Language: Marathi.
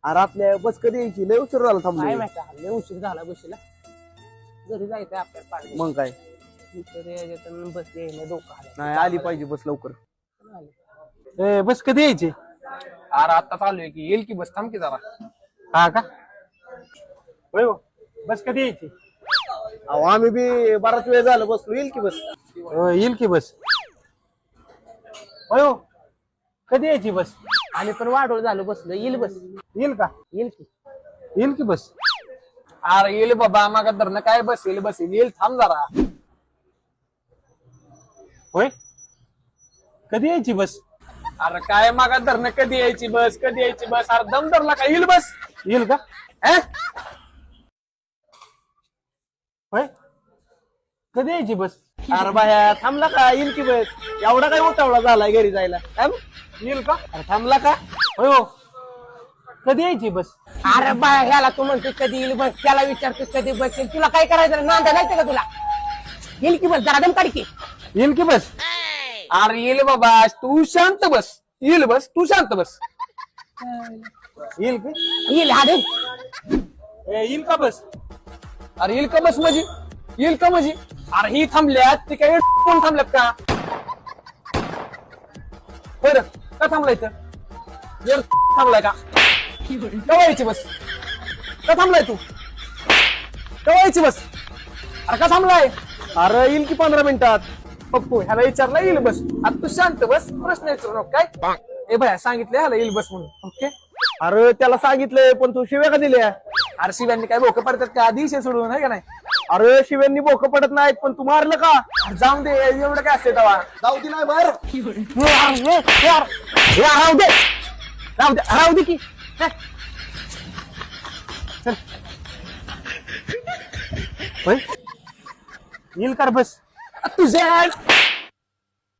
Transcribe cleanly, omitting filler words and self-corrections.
अरे आपल्या बस कधी यायची? लय उशीर झाला काय थांबलो. माहिती लय उशीर झाला बशीला. घरी जायचंय आपल्याला पाणी. मग काय बस यायला डोकं आलं. नाही आली पाहिजे बस लवकर. बस कधी यायची? अरे आता चालू आहे की येईल की बस, थांब की जरा. हा का? होय हो. बस कधी यायची? अहो आम्ही बी बराच वेळ झालं बसलो. येईल की बस. येईल की बस. होय हो. कधी यायची बस? आम्ही पण वाढवळ झालो बसलो. येईल बस. येईल का? येईल की. येईल की बस. अरे येईल बाबा, मागा धरणं काय बस येईल थांब जरा. होय. कधी यायची बस? अरे काय मागा धरणं कधी यायची बस? अरे दम धरला का? येईल बस. येईल का? होय. कधी यायची बस? अरे बाया थांबला का? येईल की बस. एवढा काय उतावळा झालाय घरी जायला? येईल का? अरे थांबला का? होय हो. कधी यायची बस? अरे बा ह्याला तू म्हणतो कधी येईल बस, त्याला विचारतो कधी बस येईल. तुला काय करायचं? नांदा नाही का तुला? येईल की बस, जरा दम काढ की. येईल की बस. अरे येईल बाबा, तू शांत बस. येईल बस, तू शांत बस. येईल की? येईल हा दे. येईल का बस? अरे येईल का बस म्हणजे? येईल का म्हणजे? अरे ही थांबल्यात, ती काय कोण थांबल्यात का? बरं का थांबलाय तर? जर थांबलाय का? केव्हा यायची बस? का थांबलाय तू? केव्हा यायची बस? अरे का थांबलाय? अरे येईल की 15 मिनिटात. पप्पू ह्याला विचारला येईल बस. आता तू शांत बस, प्रश्न विचारू नको काय. ए भया सांगितलं ह्याला येईल बस म्हणून. ओके. अरे त्याला सांगितलंय पण तू शिव्या का दिल्या? अरे शिव्यांनी काय भोकं पडतात का? दिशे सोडून आहे का नाही? अरे शिव्यांनी बोकं पडत नाहीत पण तू मारलं का? अरे जाऊन दे, एवढं काय असते तेव्हा. जाऊ दे नाही बाहेर. राहू दे राहू दे की. होय. येईल का रे बस? तुझ्या